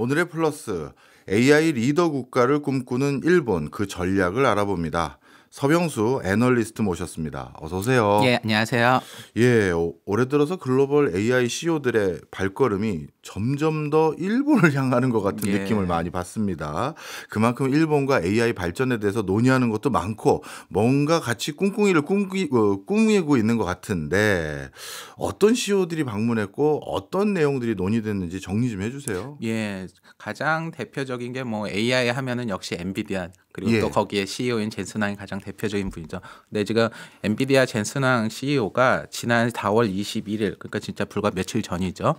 오늘의 플러스 AI 리더 국가를 꿈꾸는 일본 그 전략을 알아봅니다. 서병수 애널리스트 모셨습니다. 어서 오세요. 예, 안녕하세요. 예, 올해 들어서 글로벌 AI CEO들의 발걸음이 점점 더 일본을 향하는 것 같은 예. 느낌을 많이 받습니다. 그만큼 일본과 AI 발전에 대해서 논의하는 것도 많고 뭔가 같이 꿍꿍이를 꾸미고 있는 것 같은데 어떤 CEO들이 방문했고 어떤 내용들이 논의됐는지 정리 좀 해주세요. 예, 가장 대표적인 게 뭐 AI 하면은 역시 엔비디아 그리고 예. 또 거기에 CEO인 젠슨왕이 가장 대표적인 분이죠. 근데 지금 엔비디아 젠슨왕 CEO가 지난 4월 21일 그러니까 진짜 불과 며칠 전이죠.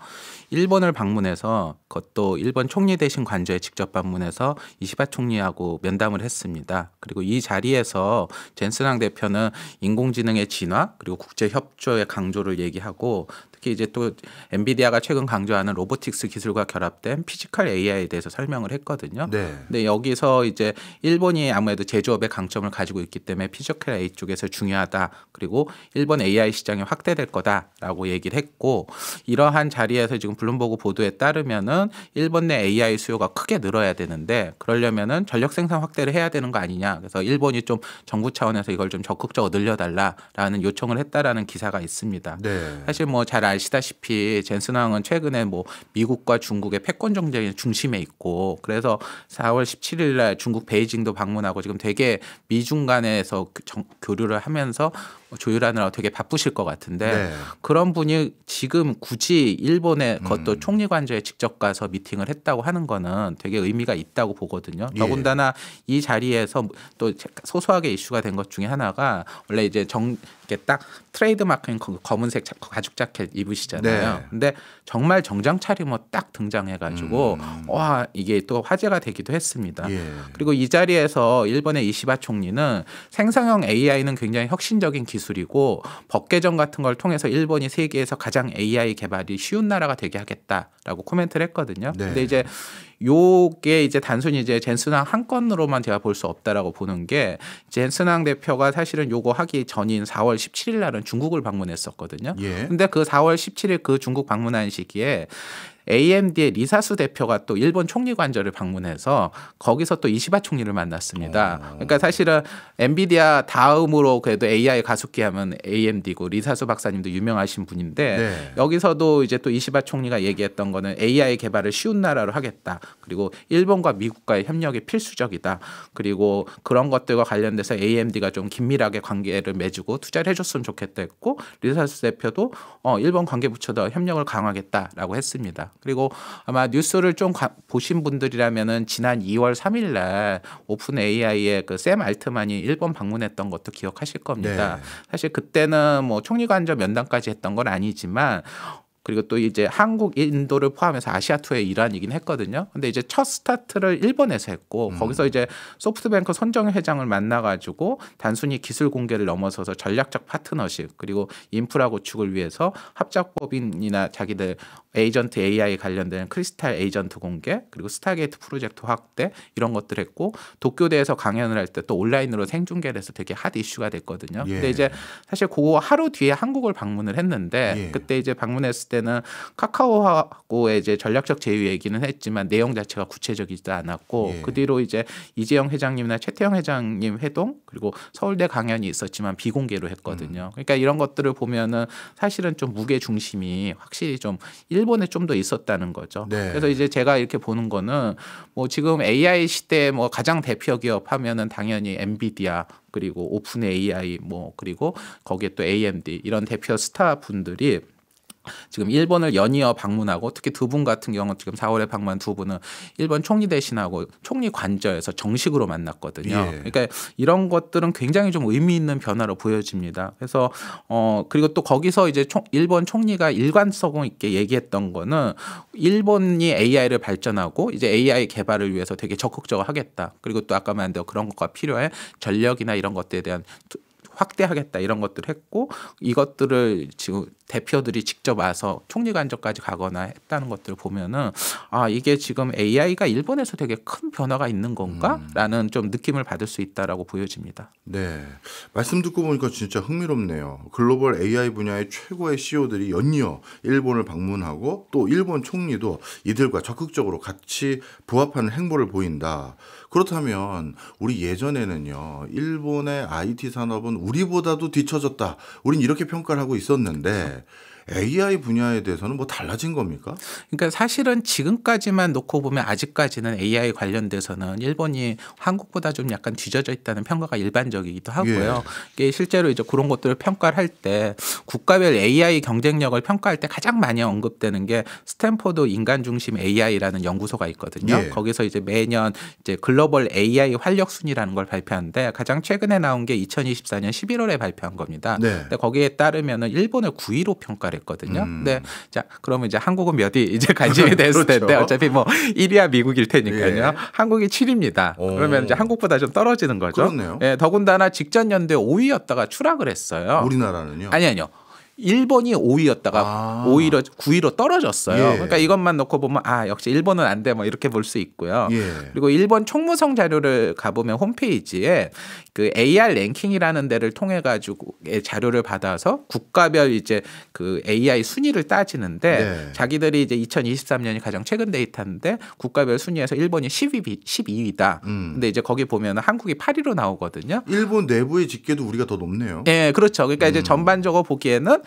일본을 방문해서 그것도 일본 총리 대신 관저에 직접 방문해서 이시바 총리하고 면담을 했습니다. 그리고 이 자리에서 젠슨왕 대표는 인공지능의 진화 그리고 국제 협조의 강조를 얘기하고 특히 이제 또 엔비디아가 최근 강조하는 로보틱스 기술과 결합된 피지컬 AI에 대해서 설명을 했거든요. 네. 근데 여기서 이제 일본이 아무래도 제조업의 강점을 가지고 있기 때문에 피지컬 AI 쪽에서 중요하다. 그리고 일본 AI 시장이 확대될 거다라고 얘기를 했고 이러한 자리에서 지금 블룸버그 보도에 따르면은 일본 내 AI 수요가 크게 늘어야 되는데 그러려면은 전력 생산 확대를 해야 되는 거 아니냐. 그래서 일본이 좀 정부 차원에서 이걸 좀 적극적으로 늘려달라라는 요청을 했다라는 기사가 있습니다. 네. 사실 뭐 잘 아시다시피 젠슨왕은 최근에 뭐 미국과 중국의 패권 정쟁의 중심에 있고 그래서 4월 17일 날 중국 베이징도 방문하고 지금 되게 미중 간에서 교류를 하면서 조율하느라 되게 바쁘실 것 같은데 네. 그런 분이 지금 굳이 일본에 그것도 총리 관저에 직접 가서 미팅을 했다고 하는 거는 되게 의미가 있다고 보거든요. 예. 더군다나 이 자리에서 또 소소하게 이슈가 된 것 중에 하나가 원래 이제 이렇게 딱 트레이드 마크인 검은색 가죽 자켓 입으시잖아요. 네. 근데 정말 정장 차림으로 딱 등장해가지고 와 이게 또 화제가 되기도 했습니다. 예. 그리고 이 자리에서 일본의 이시바 총리는 생성형 AI는 굉장히 혁신적인 기술이고 법개정 같은 걸 통해서 일본이 세계에서 가장 AI 개발이 쉬운 나라가 되게 하겠다라고 코멘트를 했거든요. 네. 근데 이제 요게 이제 단순히 이제 젠슨왕 한 건으로만 제가 볼 수 없다라고 보는 게 젠슨왕 대표가 사실은 요거 하기 전인 4월 17일 날은 중국을 방문했었거든요. 예. 근데 그 4월 17일 그 중국 방문한 시기에 AMD의 리사수 대표가 또 일본 총리 관저를 방문해서 거기서 또 이시바 총리를 만났습니다. 그러니까 사실은 엔비디아 다음으로 그래도 AI 가속기 하면 AMD고 리사수 박사님도 유명하신 분인데 네. 여기서도 이제 또 이시바 총리가 얘기했던 거는 AI 개발을 쉬운 나라로 하겠다. 그리고 일본과 미국과의 협력이 필수적이다. 그리고 그런 것들과 관련돼서 AMD가 좀 긴밀하게 관계를 맺고 투자를 해줬으면 좋겠다 했고 리사수 대표도 일본 관계부처도 협력을 강화하겠다라고 했습니다. 그리고 아마 뉴스를 좀 보신 분들이라면은 지난 2월 3일 날 오픈 AI의 그 샘 알트만이 일본 방문했던 것도 기억하실 겁니다. 네. 사실 그때는 뭐 총리 관저 면담까지 했던 건 아니지만 그리고 또 이제 한국, 인도를 포함해서 아시아 투어의 일환이긴 했거든요. 근데 이제 첫 스타트를 일본에서 했고 거기서 이제 소프트뱅크 손정희 회장을 만나가지고 단순히 기술 공개를 넘어서서 전략적 파트너십 그리고 인프라 구축을 위해서 합작법인이나 자기들 에이전트 AI 관련된 크리스탈 에이전트 공개 그리고 스타게이트 프로젝트 확대 이런 것들 했고 도쿄대에서 강연을 할 때 또 온라인으로 생중계를 해서 되게 핫 이슈가 됐거든요. 예. 근데 이제 사실 그거 하루 뒤에 한국을 방문을 했는데 예. 그때 이제 방문했을 때는 카카오하고의 이제 전략적 제휴 얘기는 했지만 내용 자체가 구체적이지 않았고 예. 그 뒤로 이제 이재용 회장님이나 최태형 회장님 회동 그리고 서울대 강연이 있었지만 비공개로 했거든요. 그러니까 이런 것들을 보면은 사실은 좀 무게 중심이 확실히 좀 일본에 좀 더 있었다는 거죠. 네. 그래서 이제 제가 이렇게 보는 거는 뭐 지금 AI 시대에 뭐 가장 대표 기업 하면은 당연히 엔비디아 그리고 오픈 AI 뭐 그리고 거기에 또 AMD 이런 대표 스타 분들이 지금 일본을 연이어 방문하고 특히 두 분 같은 경우는 지금 4월에 방문한 두 분은 일본 총리 대신하고 총리 관저에서 정식으로 만났거든요. 예. 그러니까 이런 것들은 굉장히 좀 의미 있는 변화로 보여집니다. 그래서 그리고 또 거기서 이제 일본 총리가 일관성 있게 얘기했던 거는 일본이 AI를 발전하고 이제 AI 개발을 위해서 되게 적극적으로 하겠다. 그리고 또 아까 말한 대로 그런 것과 필요한 전력이나 이런 것들에 대한 확대하겠다 이런 것들을 했고 이것들을 지금 대표들이 직접 와서 총리 간접까지 가거나 했다는 것들을 보면은 이게 지금 AI가 일본에서 되게 큰 변화가 있는 건가라는 좀 느낌을 받을 수 있다라고 보여집니다. 네. 말씀 듣고 보니까 진짜 흥미롭네요. 글로벌 AI 분야의 최고의 CEO들이 연이어 일본을 방문하고 또 일본 총리도 이들과 적극적으로 같이 부합하는 행보를 보인다. 그렇다면 우리 예전에는요. 일본의 IT 산업은 우리보다도 뒤처졌다. 우린 이렇게 평가를 하고 있었는데 AI 분야에 대해서는 뭐 달라진 겁니까? 그러니까 사실은 지금까지만 놓고 보면 아직까지는 AI 관련돼서는 일본이 한국보다 좀 약간 뒤져져 있다는 평가가 일반적이기도 하고요. 이게 실제로 이제 그런 것들을 평가를 할 때 국가별 AI 경쟁력을 평가할 때 가장 많이 언급되는 게 스탠포드 인간 중심 AI라는 연구소가 있거든요. 거기서 이제 매년 이제 글로벌 AI 활력 순위라는 걸 발표하는데 가장 최근에 나온 게 2024년 11월에 발표한 겁니다. 근데 거기에 따르면은 일본을 9위로 평가를 했거든요. 근데 자, 그러면 이제 한국은 몇 위 이제 관심이 됐을 텐데 어차피 뭐 1위야 미국일 테니까요. 한국이 7위입니다. 그러면 이제 한국보다 좀 떨어지는 거죠. 그렇네요. 예, 더군다나 직전 연도에 5위였다가 추락을 했어요. 우리나라는요? 아니요. 일본이 5위였다가 오히려 9위로 떨어졌어요. 그러니까 이것만 놓고 보면 역시 일본은 안 돼 뭐 이렇게 볼 수 있고요. 그리고 일본 총무성 자료를 가보면 홈페이지에 그 AR 랭킹이라는 데를 통해 가지고 자료를 받아서 국가별 이제 그 AI 순위를 따지는데 자기들이 이제 2023년이 가장 최근 데이터인데 국가별 순위에서 일본이 12위다. 근데 이제 거기 보면 한국이 8위로 나오거든요. 일본 내부의 집계도 우리가 더 높네요. 네, 그렇죠. 그러니까 이제 전반적으로 보기에는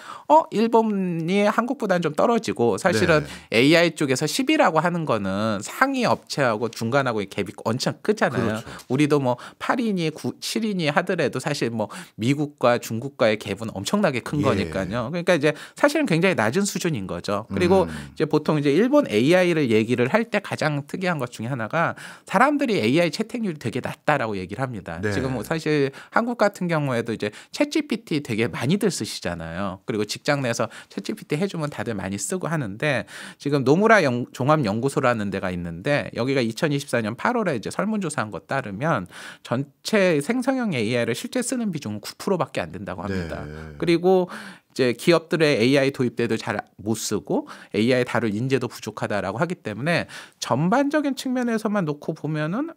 일본이 한국보다는 좀 떨어지고 사실은 AI 쪽에서 10이라고 하는 거는 상위 업체하고 중간하고의 갭이 엄청 크잖아요. 우리도 뭐 8이니 7이니 하더라도 사실 뭐 미국과 중국과의 갭은 엄청나게 큰 거니까요. 그러니까 이제 사실은 굉장히 낮은 수준인 거죠. 그리고 이제 보통 이제 일본 AI를 얘기를 할 때 가장 특이한 것 중에 하나가 사람들이 AI 채택률이 되게 낮다라고 얘기를 합니다. 지금 뭐 사실 한국 같은 경우에도 이제 챗GPT 되게 많이들 쓰시잖아요. 그리고 직장 내에서 챗GPT 해주면 다들 많이 쓰고 하는데 지금 노무라 종합연구소라는 데가 있는데 여기가 2024년 8월에 이제 설문조사한 것 따르면 전체 생성형 AI를 실제 쓰는 비중은 9%밖에 안 된다고 합니다. 그리고 이제 기업들의 AI 도입 때도 잘 못 쓰고 AI 다룰 인재도 부족하다라고 하기 때문에 전반적인 측면에서만 놓고 보면은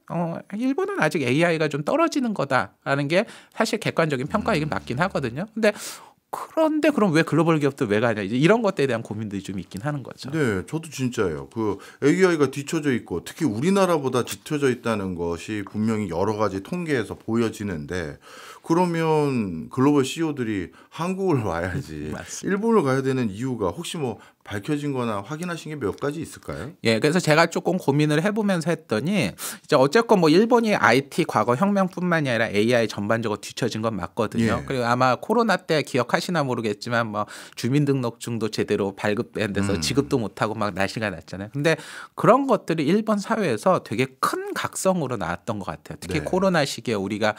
일본은 아직 AI가 좀 떨어지는 거다라는 게 사실 객관적인 평가이긴 맞긴 하거든요. 그런데 그럼 왜 글로벌 기업들 왜 가냐 이제 이런 것들에 대한 고민들이 좀 있긴 하는 거죠. 네, 저도 진짜예요. 그 AI가 뒤쳐져 있고 특히 우리나라보다 뒤쳐져 있다는 것이 분명히 여러 가지 통계에서 보여지는데 그러면 글로벌 CEO들이 한국을 와야지 일본을 가야 되는 이유가 혹시 뭐 밝혀진 거나 확인하신 게 몇 가지 있을까요? 예, 그래서 제가 조금 고민을 해보면서 했더니 이제 어쨌건 뭐 일본이 IT 과거 혁명뿐만이 아니라 AI 전반적으로 뒤처진 건 맞거든요. 그리고 아마 코로나 때 기억하시나 모르겠지만 뭐 주민등록증도 제대로 발급된 데서 지급도 못하고 막 난리가 났잖아요. 근데 그런 것들이 일본 사회에서 되게 큰 각성으로 나왔던 것 같아요. 특히 코로나 시기에 우리가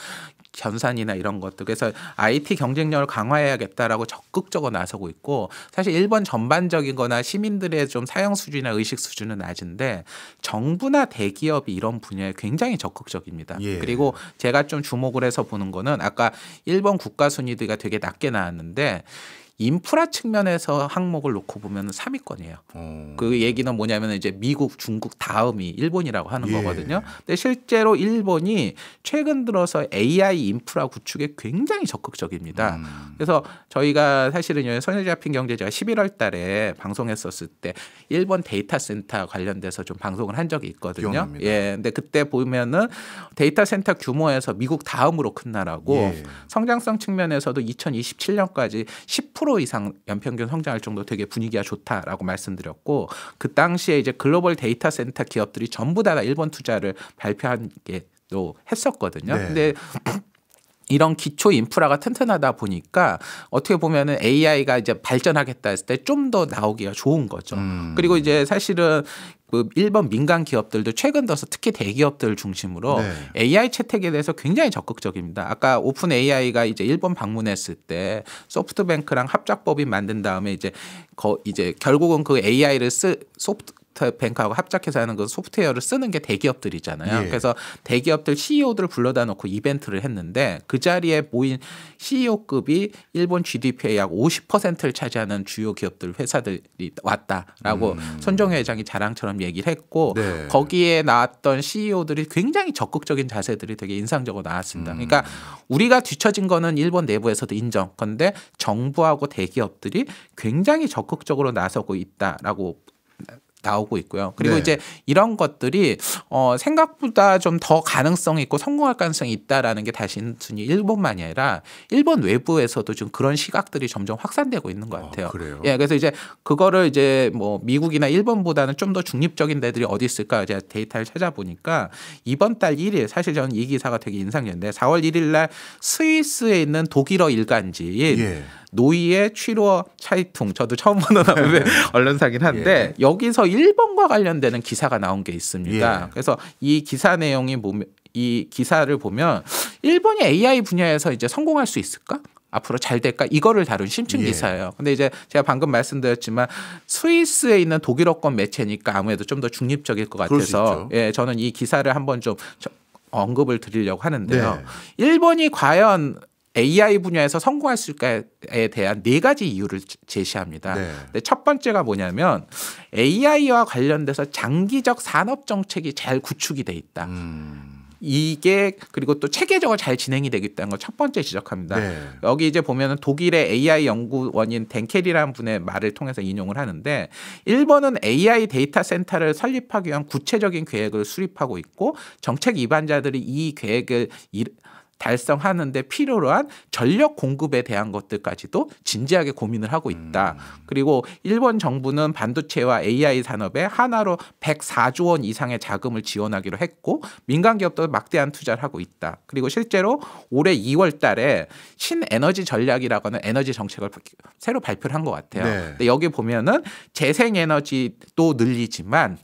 견산이나 이런 것들 그래서 IT 경쟁력을 강화해야겠다라고 적극적으로 나서고 있고 사실 일본 전반적인 거나 시민들의 좀 사용 수준이나 의식 수준은 낮은데 정부나 대기업이 이런 분야에 굉장히 적극적입니다. 그리고 제가 좀 주목을 해서 보는 거는 아까 일본 국가 순위가 되게 낮게 나왔는데 인프라 측면에서 항목을 놓고 보면 3위권이에요. 그 얘기는 뭐냐면 이제 미국, 중국 다음이 일본이라고 하는 거거든요. 근데 실제로 일본이 최근 들어서 AI 인프라 구축에 굉장히 적극적입니다. 그래서 저희가 사실은 손에 잡힌 경제제가 11월 달에 방송했었을 때 일본 데이터 센터 관련돼서 좀 방송을 한 적이 있거든요. 기억납니다. 근데 그때 보면은 데이터 센터 규모에서 미국 다음으로 큰 나라고 성장성 측면에서도 2027년까지 10% 이상 연평균 성장할 정도 되게 분위기가 좋다라고 말씀드렸고 그 당시에 이제 글로벌 데이터 센터 기업들이 전부 다 일본 투자를 발표한 게 또 했었거든요. 근데 이런 기초 인프라가 튼튼하다 보니까 어떻게 보면은 AI가 이제 발전하겠다 했을 때 좀 더 나오기가 좋은 거죠. 그리고 이제 사실은 그 일본 민간 기업들도 최근 들어서 특히 대기업들 중심으로 AI 채택에 대해서 굉장히 적극적입니다. 아까 오픈 AI가 이제 일본 방문했을 때 소프트뱅크랑 합작법인 만든 다음에 이제 결국은 그 AI를 소프트뱅크하고 합작해서 하는 그 소프트웨어를 쓰는 게 대기업들이잖아요. 예. 그래서 대기업들 CEO들을 불러다 놓고 이벤트를 했는데 그 자리에 모인 CEO급이 일본 GDP의 약 50%를 차지하는 주요 기업들 회사들이 왔다라고 손정혜 회장이 자랑처럼 얘기를 했고 네. 거기에 나왔던 CEO들이 굉장히 적극적인 자세들이 되게 인상적으로 나왔습니다. 그러니까 우리가 뒤처진 거는 일본 내부에서도 인정. 그런데 정부하고 대기업들이 굉장히 적극적으로 나서고 있다라고 나오고 있고요. 그리고 네. 이제 이런 것들이 생각보다 좀 더 가능성이 있고 성공할 가능성이 있다라는 게 단순히 일본만이 아니라 일본 외부에서도 좀 그런 시각들이 점점 확산되고 있는 것 같아요. 그래요? 예, 그래서 이제 그거를 이제 뭐 미국이나 일본보다는 좀 더 중립적인 데들이 어디 있을까 제가 데이터를 찾아보니까 이번 달 1일 사실 저는 이 기사가 되게 인상적인데 4월 1일 날 스위스에 있는 독일어 일간지인 예. 노이의 취로 차이퉁 저도 처음 보는 언론사긴 한데 여기서 일본과 관련되는 기사가 나온 게 있습니다. 예. 그래서 이 기사 내용이 이 기사를 보면 일본이 AI 분야에서 이제 성공할 수 있을까? 앞으로 잘 될까? 이거를 다룬 심층 기사예요. 근데 이제 제가 방금 말씀드렸지만 스위스에 있는 독일어권 매체니까 아무래도 좀 더 중립적일 것 그럴 수 같아서 있죠. 예, 저는 이 기사를 한번 좀 언급을 드리려고 하는데요. 네. 일본이 과연 AI 분야에서 성공할 수 있을까에 대한 4가지 이유를 제시합니다. 네. 근데 첫 번째가 뭐냐면 AI와 관련돼서 장기적 산업 정책이 잘 구축이 돼 있다. 이게 그리고 또 체계적으로 잘 진행이 되고 있다는 걸 첫 번째 지적합니다. 네. 여기 이제 보면은 독일의 AI 연구원인 덴켈이라는 분의 말을 통해서 인용을 하는데 일본은 AI 데이터 센터를 설립하기 위한 구체적인 계획을 수립하고 있고 정책 위반자들이 이 계획을 달성하는 데 필요로 한 전력 공급에 대한 것들까지도 진지하게 고민을 하고 있다. 그리고 일본 정부는 반도체와 AI 산업에 하나로 104조 원 이상의 자금을 지원하기로 했고 민간 기업도 막대한 투자를 하고 있다. 그리고 실제로 올해 2월 달에 신에너지 전략이라고 하는 에너지 정책을 새로 발표를 한 것 같아요. 네. 근데 여기 보면은 재생에너지도 늘리지만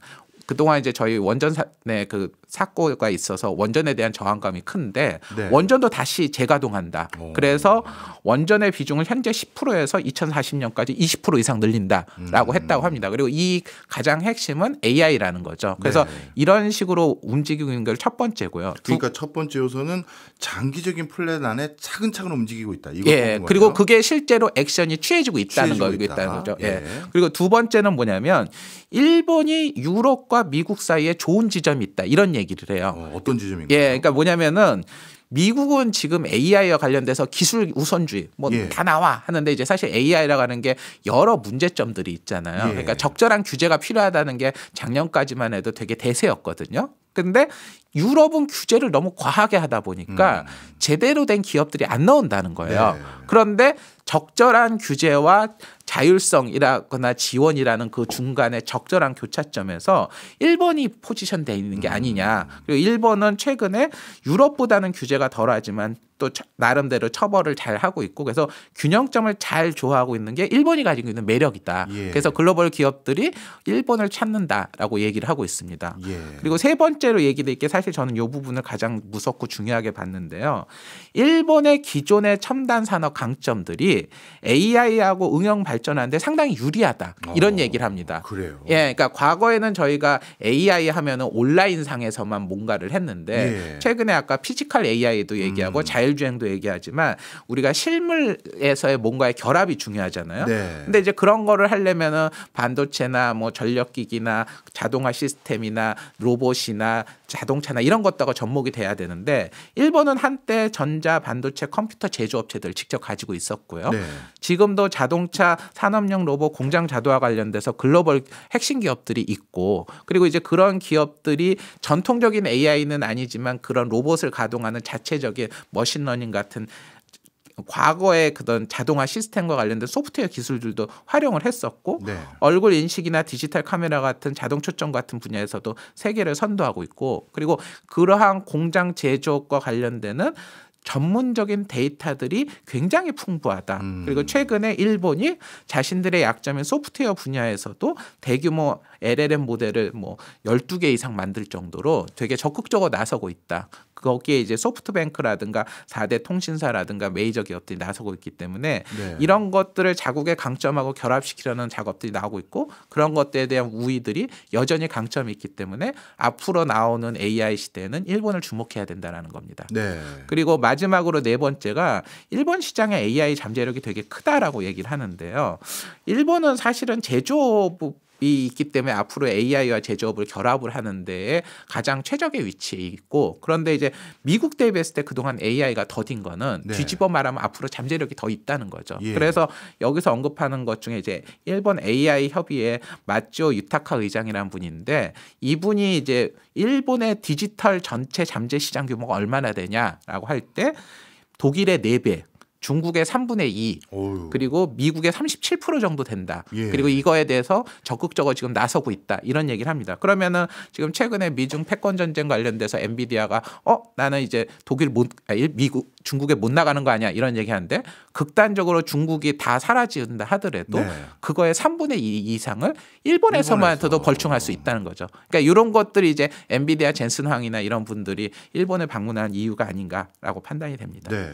그동안 이제 저희 원전의 그 사고가 있어서 원전에 대한 저항감이 큰데 네. 원전도 다시 재가동한다. 그래서 원전의 비중을 현재 10%에서 2040년까지 20% 이상 늘린다라고 했다고 합니다. 그리고 이 가장 핵심은 AI라는 거죠. 그래서 네. 이런 식으로 움직이고 있는 게 첫 번째고요. 그러니까 첫 번째 요소는 장기적인 플랜 안에 차근차근 움직이고 있다. 이거 예, 그리고 그게 실제로 액션이 취해지고 있다는 취해지고 있다. 거죠. 예. 예. 그리고 두 번째는 뭐냐면 일본이 유럽과 미국 사이에 좋은 지점이 있다. 이런 얘기를 해요. 어떤 지점인가요? 예, 그러니까 뭐냐면은 미국은 지금 AI와 관련돼서 기술 우선주의 뭐 다 나와 하는데 이제 사실 AI라고 하는 게 여러 문제점들이 있잖아요. 그러니까 적절한 규제가 필요하다는 게 작년까지만 해도 되게 대세였거든요. 근데 유럽은 규제를 너무 과하게 하다 보니까 제대로 된 기업들이 안 나온다는 거예요. 네. 그런데 적절한 규제와 자율성이라거나 지원이라는 그 중간에 적절한 교차점에서 일본이 포지션되어 있는 게 아니냐. 그리고 일본은 최근에 유럽보다는 규제가 덜하지만 또 나름대로 처벌을 잘 하고 있고 그래서 균형점을 잘 조화하고 있는 게 일본이 가지고 있는 매력이다. 예. 그래서 글로벌 기업들이 일본을 찾는다라고 얘기를 하고 있습니다. 예. 그리고 세 번째로 얘기될 게 사실 저는 이 부분을 가장 무섭고 중요하게 봤는데요. 일본의 기존의 첨단 산업 강점들이 AI하고 응용 발전하는데 상당히 유리하다. 이런 얘기를 합니다. 그래요. 예, 그러니까 과거에는 저희가 AI 하면은 온라인 상에서만 뭔가를 했는데 최근에 아까 피지컬 AI도 얘기하고 자율주행도 얘기하지만 우리가 실물에서의 뭔가의 결합이 중요하잖아요. 네. 근데 이제 그런 거를 하려면은 반도체나 뭐 전력기기나 자동화 시스템이나 로봇이나 자동차나 이런 것들과 접목이 돼야 되는데 일본은 한때 전자 반도체 컴퓨터 제조업체들을 직접 가지고 있었고요. 네. 지금도 자동차 산업용 로봇 공장 자동화 관련돼서 글로벌 핵심 기업들이 있고 그리고 이제 그런 기업들이 전통적인 AI는 아니지만 그런 로봇을 가동하는 자체적인 머신러닝 같은 과거의 그런 자동화 시스템과 관련된 소프트웨어 기술들도 활용을 했었고 얼굴 인식이나 디지털 카메라 같은 자동 초점 같은 분야에서도 세계를 선도하고 있고 그리고 그러한 공장 제조업과 관련되는 전문적인 데이터들이 굉장히 풍부하다. 그리고 최근에 일본이 자신들의 약점인 소프트웨어 분야에서도 대규모 LLM 모델을 뭐 12개 이상 만들 정도로 되게 적극적으로 나서고 있다. 거기에 이제 소프트뱅크라든가 4대 통신사라든가 메이저 기업들이 나서고 있기 때문에 네. 이런 것들을 자국의 강점하고 결합시키려는 작업들이 나오고 있고 그런 것들에 대한 우위들이 여전히 강점이 있기 때문에 앞으로 나오는 AI 시대에는 일본을 주목해야 된다라는 겁니다. 네. 그리고 마지막으로 네 번째가 일본 시장의 AI 잠재력이 되게 크다라고 얘기를 하는데요. 일본은 사실은 제조업이 있기 때문에 앞으로 AI와 제조업을 결합을 하는 데에 가장 최적의 위치에 있고 그런데 이제 미국 대비했을 때 그동안 AI가 더딘 거는 네. 뒤집어 말하면 앞으로 잠재력이 더 있다는 거죠. 예. 그래서 여기서 언급하는 것 중에 이제 일본 AI 협의회 마츠오 유타카 의장이라는 분인데 이분이 이제 일본의 디지털 전체 잠재 시장 규모가 얼마나 되냐라고 할 때 독일의 4배, 중국의 3분의 2, 어휴. 그리고 미국의 37% 정도 된다. 예. 그리고 이거에 대해서 적극적으로 지금 나서고 있다. 이런 얘기를 합니다. 그러면은 지금 최근에 미중 패권 전쟁 관련돼서 엔비디아가 나는 이제 미국, 중국에 못 나가는 거 아니야 이런 얘기하는데 극단적으로 중국이 다 사라진다 하더라도 네. 그거의 3분의 2 이상을 일본에서만도 일본에서. 벌충할 수 있다는 거죠. 그러니까 이런 것들이 이제 엔비디아 젠슨 황이나 이런 분들이 일본을 방문한 이유가 아닌가라고 판단이 됩니다. 네.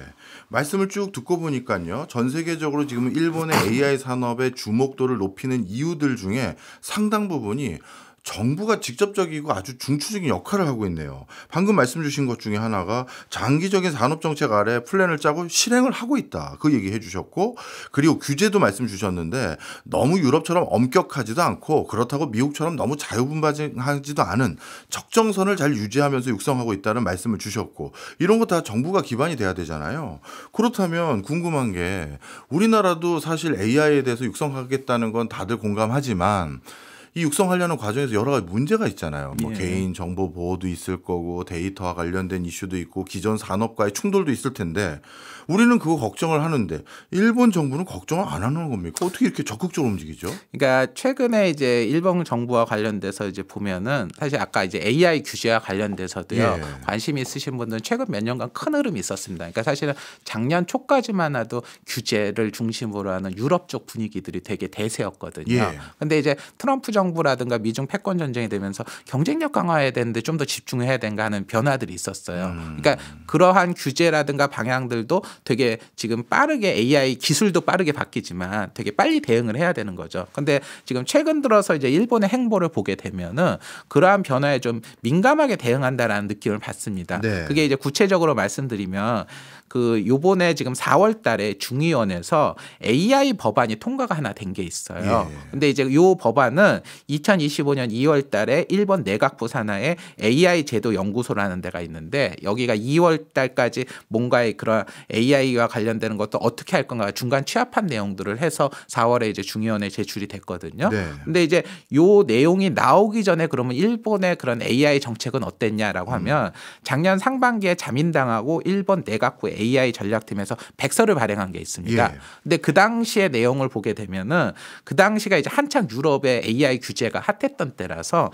말씀을 쭉 듣고 보니까요. 전 세계적으로 지금 일본의 AI 산업의 주목도를 높이는 이유들 중에 상당 부분이 정부가 직접적이고 아주 중추적인 역할을 하고 있네요. 방금 말씀 주신 것 중에 하나가 장기적인 산업정책 아래 플랜을 짜고 실행을 하고 있다. 그 얘기해 주셨고 그리고 규제도 말씀 주셨는데 너무 유럽처럼 엄격하지도 않고 그렇다고 미국처럼 너무 자유분방하지도 않은 적정선을 잘 유지하면서 육성하고 있다는 말씀을 주셨고 이런 거 다 정부가 기반이 돼야 되잖아요. 그렇다면 궁금한 게 우리나라도 사실 AI에 대해서 육성하겠다는 건 다들 공감하지만 이 육성하려는 과정에서 여러 가지 문제가 있잖아요. 뭐 예. 개인 정보 보호도 있을 거고 데이터와 관련된 이슈도 있고 기존 산업과의 충돌도 있을 텐데 우리는 그거 걱정을 하는데 일본 정부는 걱정을 안 하는 겁니까? 어떻게 이렇게 적극적으로 움직이죠? 그러니까 최근에 이제 일본 정부와 관련돼서 이제 보면은 사실 아까 이제 AI 규제와 관련돼서도요. 예. 관심이 있으신 분들은 최근 몇 년간 큰 흐름이 있었습니다. 그러니까 사실은 작년 초까지만 해도 규제를 중심으로 하는 유럽 쪽 분위기들이 되게 대세였거든요. 예. 근데 이제 트럼프 정부라든가 미중 패권 전쟁이 되면서 경쟁력 강화해야 되는데 좀 더 집중해야 된가 하는 변화들이 있었어요. 그러니까 그러한 규제라든가 방향들도 되게 지금 빠르게 AI 기술도 빠르게 바뀌지만 되게 빨리 대응을 해야 되는 거죠. 근데 지금 최근 들어서 이제 일본의 행보를 보게 되면은 그러한 변화에 좀 민감하게 대응한다라는 느낌을 받습니다. 네. 그게 이제 구체적으로 말씀드리면 그 요번에 지금 4월 달에 중의원에서 AI 법안이 통과가 하나 된 게 있어요. 예. 근데 이제 요 법안은 2025년 2월 달에 일본 내각부 산하에 AI 제도 연구소라는 데가 있는데 여기가 2월 달까지 뭔가의 그런 AI와 관련되는 것도 어떻게 할 건가 중간 취합한 내용들을 해서 4월에 이제 중의원에 제출이 됐거든요. 네. 근데 이제 요 내용이 나오기 전에 그러면 일본의 그런 AI 정책은 어땠냐라고 하면 작년 상반기에 자민당하고 일본 내각부 AI 전략팀에서 백서를 발행한 게 있습니다. 예. 근데 그 당시의 내용을 보게 되면은 그 당시가 이제 한창 유럽의 AI 규제가 핫했던 때라서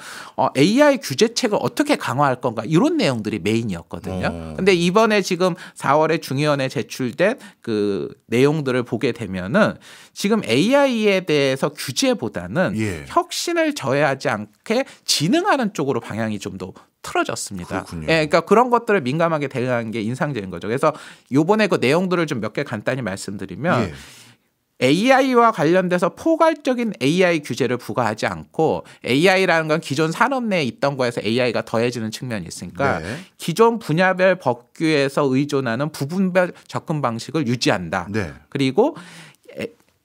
AI 규제책을 어떻게 강화할 건가 이런 내용들이 메인이었거든요. 근데 이번에 지금 4월에 중의원에 제출된 그 내용들을 보게 되면은 지금 AI에 대해서 규제보다는 예. 혁신을 저해하지 않게 진흥하는 쪽으로 방향이 좀 더 틀어졌습니다. 그렇군요. 예, 그러니까 그런 것들을 민감하게 대응하는 게 인상적인 거죠. 그래서 요번에 그 내용들을 좀 몇 개 간단히 말씀드리면 예. AI와 관련돼서 포괄적인 AI 규제를 부과하지 않고 AI라는 건 기존 산업 내에 있던 거에서 AI가 더해지는 측면이 있으니까 네. 기존 분야별 법규에서 의존하는 부분별 접근 방식을 유지한다. 네. 그리고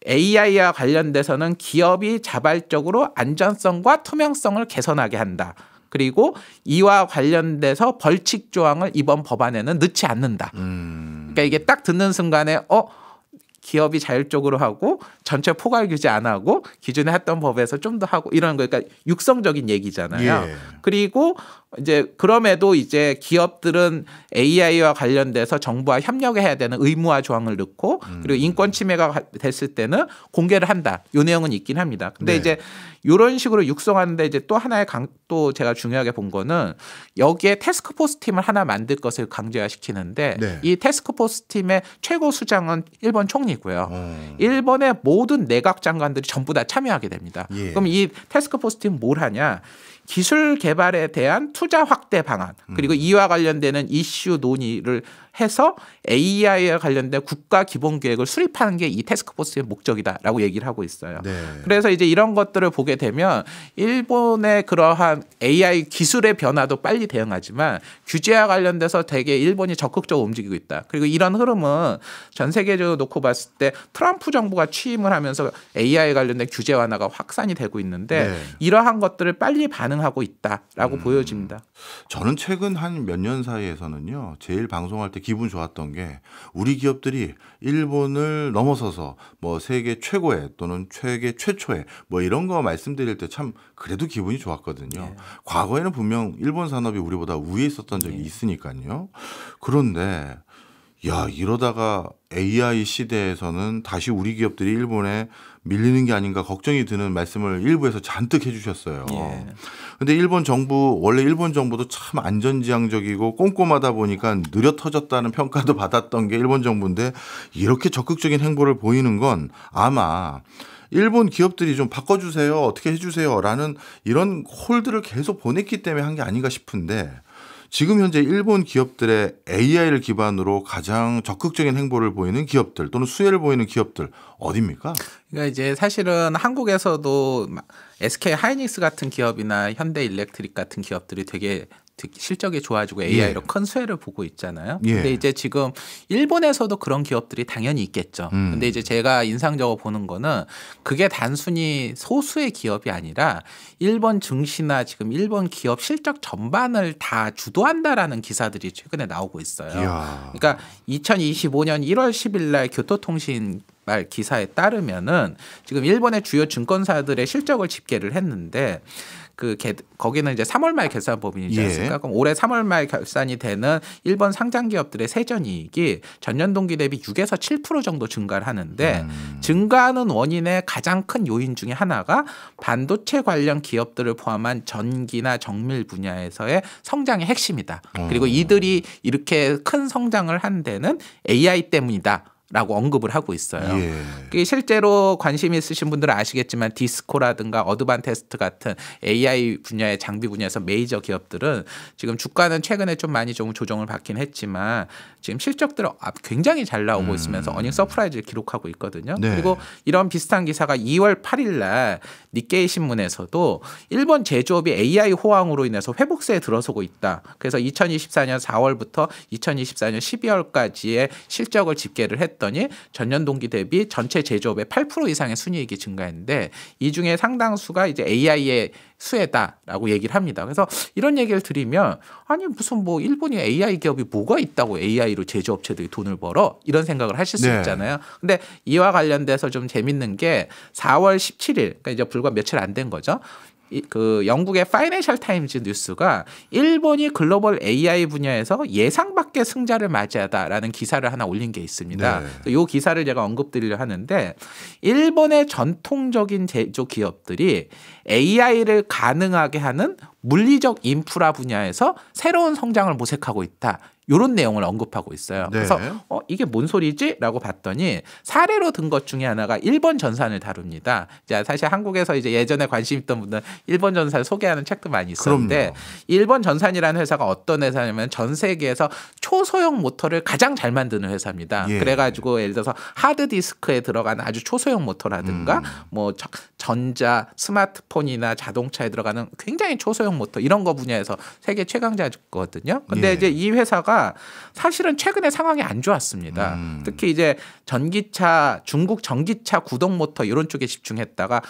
AI와 관련돼서는 기업이 자발적으로 안전성과 투명성을 개선하게 한다. 그리고 이와 관련돼서 벌칙 조항을 이번 법안에는 넣지 않는다. 그러니까 이게 딱 듣는 순간에 기업이 자율적으로 하고 전체 포괄 규제 안 하고 기존에 했던 법에서 좀 더 하고 이런 거 그러니까 육성적인 얘기잖아요. 예. 그리고 이제 그럼에도 이제 기업들은 AI와 관련돼서 정부와 협력해야 되는 의무화 조항을 넣고 그리고 인권 침해가 됐을 때는 공개를 한다. 이 내용은 있긴 합니다. 근데 네. 이제 이런 식으로 육성하는데 이제 또 하나의 또 제가 중요하게 본 거는 여기에 태스크포스 팀을 하나 만들 것을 강제화시키는데 네. 이 태스크포스 팀의 최고 수장은 일본 총리고요. 일본의 모든 내각 장관들이 전부 다 참여하게 됩니다. 예. 그럼 이 태스크포스 팀 뭘 하냐? 기술 개발에 대한 투자 확대 방안 그리고 이와 관련되는 이슈 논의를 해서 AI와 관련된 국가 기본 계획을 수립하는 게 이 태스크포스의 목적이다라고 얘기를 하고 있어요. 네. 그래서 이제 이런 것들을 보게 되면 일본의 그러한 AI 기술의 변화도 빨리 대응하지만 규제와 관련돼서 되게 일본이 적극적으로 움직이고 있다. 그리고 이런 흐름은 전 세계적으로 놓고 봤을 때 트럼프 정부가 취임을 하면서 AI 관련된 규제 완화가 확산이 되고 있는데 네. 이러한 것들을 빨리 반응하고 있다라고 보여집니다. 저는 최근 한 몇 년 사이에서는요, 제일 방송할 때 기분 좋았던 게 우리 기업들이 일본을 넘어서서 뭐 세계 최고의 또는 세계 최초의 뭐 이런 거 말씀드릴 때 참 그래도 기분이 좋았거든요. 과거에는 분명 일본 산업이 우리보다 위에 있었던 적이 있으니까요. 그런데 야, 이러다가 AI 시대에서는 다시 우리 기업들이 일본에 밀리는 게 아닌가 걱정이 드는 말씀을 일부에서 잔뜩 해주셨어요. 근데 일본 정부, 원래 일본 정부도 참 안전지향적이고 꼼꼼하다 보니까 느려 터졌다는 평가도 받았던 게 일본 정부인데 이렇게 적극적인 행보를 보이는 건 아마 일본 기업들이 좀 바꿔주세요, 어떻게 해주세요라는 이런 홀들을 계속 보냈기 때문에 한 게 아닌가 싶은데 지금 현재 일본 기업들의 AI를 기반으로 가장 적극적인 행보를 보이는 기업들 또는 수혜를 보이는 기업들 어디입니까? 그러니까 이제 사실은 한국에서도 SK 하이닉스 같은 기업이나 현대 일렉트릭 같은 기업들이 되게 실적이 좋아지고 AI로 큰 수혜를 보고 있잖아요. 근데 이제 지금 일본에서도 그런 기업들이 당연히 있겠죠. 근데 이제 제가 인상적으로 보는 거는 그게 단순히 소수의 기업이 아니라 일본 증시나 지금 일본 기업 실적 전반을 다 주도한다라는 기사들이 최근에 나오고 있어요. 그러니까 2025년 1월 10일 날 교토통신 말 기사에 따르면은 지금 일본의 주요 증권사들의 실적을 집계를 했는데 거기는 이제 3월 말 결산 법인이지 않습니까? 그럼 올해 3월 말 결산이 되는 일본 상장 기업들의 세전이익이 전년 동기 대비 6에서 7% 정도 증가를 하는데 증가하는 원인의 가장 큰 요인 중에 하나가 반도체 관련 기업들을 포함한 전기나 정밀 분야에서의 성장의 핵심이다. 그리고 이들이 이렇게 큰 성장을 한 데는 AI 때문이다. 라고 언급을 하고 있어요. 실제로 관심 있으신 분들은 아시겠지만 디스코라든가 어드반테스트 같은 AI 분야의 장비 분야에서 메이저 기업들은 지금 주가는 최근에 좀 많이 좀 조정을 받긴 했지만 지금 실적들은 굉장히 잘 나오고 있으면서 어닝 서프라이즈를 기록하고 있거든요. 그리고 이런 비슷한 기사가 2월 8일 날 니케이 신문에서도 일본 제조업이 AI 호황으로 인해서 회복세에 들어서고 있다. 그래서 2024년 4월부터 2024년 12월까지의 실적을 집계를 했더니 전년 동기 대비 전체 제조업의 8% 이상의 순이익이 증가했는데 이 중에 상당수가 이제 AI의 수혜다라고 얘기를 합니다. 그래서 이런 얘기를 드리면 아니 무슨 뭐 일본이 AI 기업이 뭐가 있다고 AI로 제조업체들이 돈을 벌어 이런 생각을 하실 수 있잖아요. 근데 이와 관련돼서 좀 재밌는 게 4월 17일 그러니까 이제 불과 며칠 안 된 거죠. 그 영국의 파이낸셜 타임즈 뉴스가 일본이 글로벌 AI 분야에서 예상 밖의 승자를 맞이하다라는 기사를 하나 올린 게 있습니다. 이 기사를 제가 언급드리려 하는데 일본의 전통적인 제조 기업들이 AI를 가능하게 하는 물리적 인프라 분야에서 새로운 성장을 모색하고 있다. 이런 내용을 언급하고 있어요. 그래서 이게 뭔 소리지? 라고 봤더니 사례로 든 것 중에 하나가 일본 전산을 다룹니다. 사실 한국에서 이제 예전에 관심 있던 분들은 일본 전산을 소개하는 책도 많이 있었는데 일본 전산이라는 회사가 어떤 회사냐면 전 세계에서 초소형 모터를 가장 잘 만드는 회사입니다. 그래가지고 예를 들어서 하드디스크에 들어가는 아주 초소형 모터라든가 뭐 전자, 스마트폰이나 자동차에 들어가는 굉장히 초소형 모터 이런 거 분야에서 세계 최강자거든요. 근데 이제 이 회사가 사실은 최근에 상황이 안 좋았습니다. 특히 이제 전기차, 중국 전기차 구동 모터 이런 쪽에 집중했다가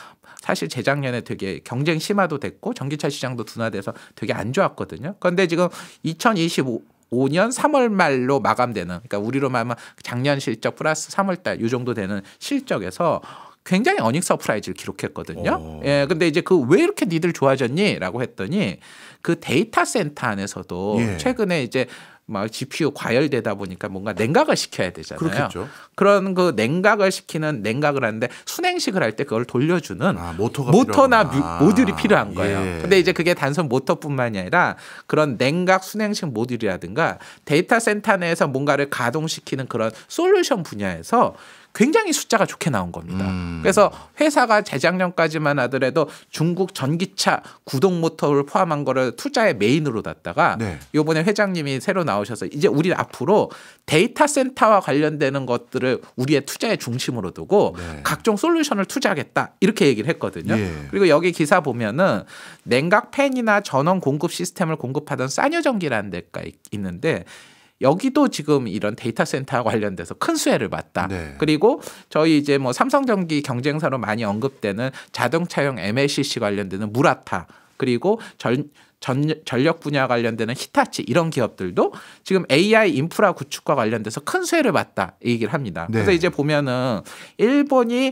사실 재작년에 되게 경쟁 심화도 됐고 전기차 시장도 둔화돼서 되게 안 좋았거든요. 그런데 지금 2025년 3월 말로 마감되는 그러니까 우리로 말하면 작년 실적 플러스 3월 달 이 정도 되는 실적에서 굉장히 어닝 서프라이즈를 기록했거든요. 근데 이제 왜 이렇게 니들 좋아졌니?라고 했더니 그 데이터 센터 안에서도 최근에 이제 막 GPU 과열되다 보니까 뭔가 냉각을 시켜야 되잖아요. 그렇겠죠. 그런 그 냉각을 시키는 냉각을 하는데 순행식을 할 때 그걸 돌려주는 모터나 모듈이 필요한 거예요. 근데 이제 그게 단순 모터뿐만이 아니라 그런 냉각 순행식 모듈이라든가 데이터 센터 내에서 뭔가를 가동시키는 그런 솔루션 분야에서 굉장히 숫자가 좋게 나온 겁니다. 그래서 회사가 재작년까지만 하더라도 중국 전기차 구동 모터를 포함한 거를 투자의 메인으로 놨다가 네. 이번에 회장님이 새로 나오셔서 이제 우리 앞으로 데이터 센터와 관련되는 것들을 우리의 투자의 중심으로 두고 네. 각종 솔루션을 투자하겠다 이렇게 얘기를 했거든요. 예. 그리고 여기 기사 보면은 냉각 팬이나 전원 공급 시스템을 공급하던 싸녀전기라는 데가 있는데 여기도 지금 이런 데이터 센터와 관련돼서 큰 수혜를 봤다. 네. 그리고 저희 이제 뭐 삼성전기 경쟁사로 많이 언급되는 자동차용 MLCC 관련되는 무라타 그리고 전력 분야 관련되는 히타치 이런 기업들도 지금 AI 인프라 구축과 관련돼서 큰 수혜를 봤다 이 얘기를 합니다. 네. 그래서 이제 보면은 일본이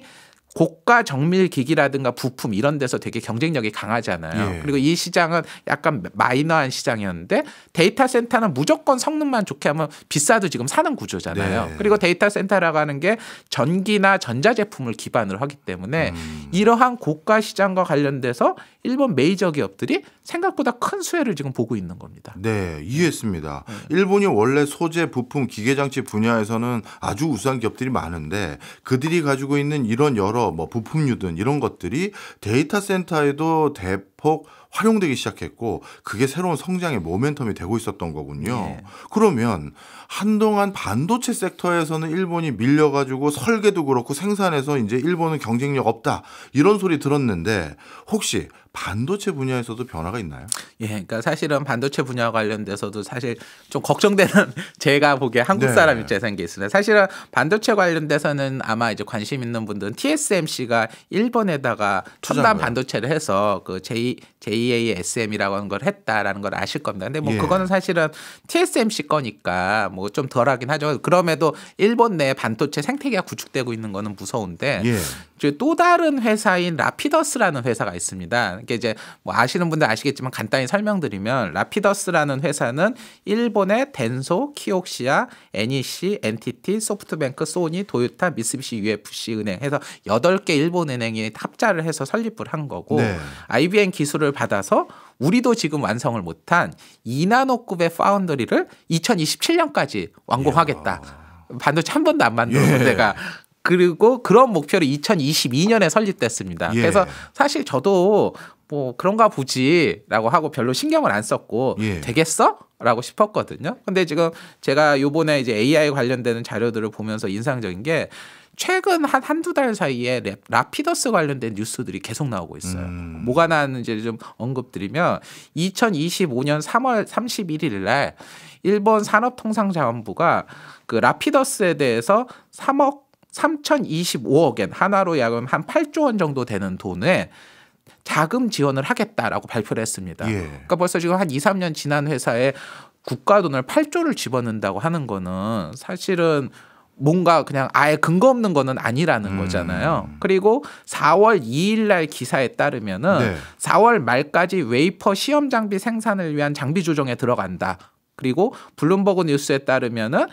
고가 정밀 기기라든가 부품 이런 데서 되게 경쟁력이 강하잖아요. 예. 그리고 이 시장은 약간 마이너한 시장이었는데 데이터 센터는 무조건 성능만 좋게 하면 비싸도 지금 사는 구조잖아요. 네. 그리고 데이터 센터라고 하는 게 전기나 전자제품을 기반으로 하기 때문에 이러한 고가 시장과 관련돼서 일본 메이저 기업들이 생각보다 큰 수혜를 지금 보고 있는 겁니다. 네, 이해했습니다. 일본이 원래 소재, 부품, 기계장치 분야에서는 아주 우수한 기업들이 많은데 그들이 가지고 있는 이런 여러 뭐 부품류든 이런 것들이 데이터 센터에도 대폭 활용되기 시작했고 그게 새로운 성장의 모멘텀이 되고 있었던 거군요. 네. 그러면 한동안 반도체 섹터에서는 일본이 밀려가지고 설계도 그렇고 생산해서 이제 일본은 경쟁력 없다 이런 소리 들었는데 혹시 반도체 분야에서도 변화가 있나요? 예, 그러니까 사실은 반도체 분야와 관련돼서도 사실 좀 걱정되는 제가 보기에 한국 네. 사람 입장에서 게 있습니다. 사실은 반도체 관련돼서는 아마 이제 관심 있는 분들은 TSMC가 일본에다가 첨단 거요. 반도체를 해서 그 JASM이라고 하는 걸 했다라는 걸 아실 겁니다. 근데 뭐 예. 그거는 사실은 TSMC 거니까 뭐 좀 덜하긴 하죠. 그럼에도 일본 내 반도체 생태계가 구축되고 있는 거는 무서운데 예. 이제 또 다른 회사인 라피더스라는 회사가 있습니다. 이게 이제 뭐 아시는 분들 아시겠지만 간단히 설명드리면 라피더스라는 회사는 일본의 덴소, 키옥시아, NEC, NTT, 소프트뱅크, 소니, 도요타, 미쓰비시 UFC 은행 해서 8개 일본 은행이 합자를 해서 설립을 한 거고 네. IBM 기술을 받아서 우리도 지금 완성을 못한 2나노급의 파운더리를 2027년까지 완공하겠다. 반도체 한 번도 안 만들어서 예. 내가 그리고 그런 목표로 2022년에 설립됐습니다. 예. 그래서 사실 저도 뭐 그런가 보지라고 하고 별로 신경을 안 썼고 예. 되겠어? 라고 싶었거든요. 근데 지금 제가 요번에 이제 AI 관련되는 자료들을 보면서 인상적인 게 최근 한두 달 사이에 라피더스 관련된 뉴스들이 계속 나오고 있어요. 뭐가 나왔는지 좀 언급드리면 2025년 3월 31일 날 일본 산업통상자원부가 그 라피더스에 대해서 3,025억 엔 하나로 약 한 8조 원 정도 되는 돈에 자금 지원을 하겠다라고 발표를 했습니다. 예. 그러니까 벌써 지금 한 2, 3년 지난 회사에 국가 돈을 8조를 집어넣는다고 하는 거는 사실은 뭔가 그냥 아예 근거 없는 거는 아니라는 거잖아요. 그리고 4월 2일 날 기사에 따르면은 네. 4월 말까지 웨이퍼 시험 장비 생산을 위한 장비 조정에 들어간다. 그리고 블룸버그 뉴스에 따르면은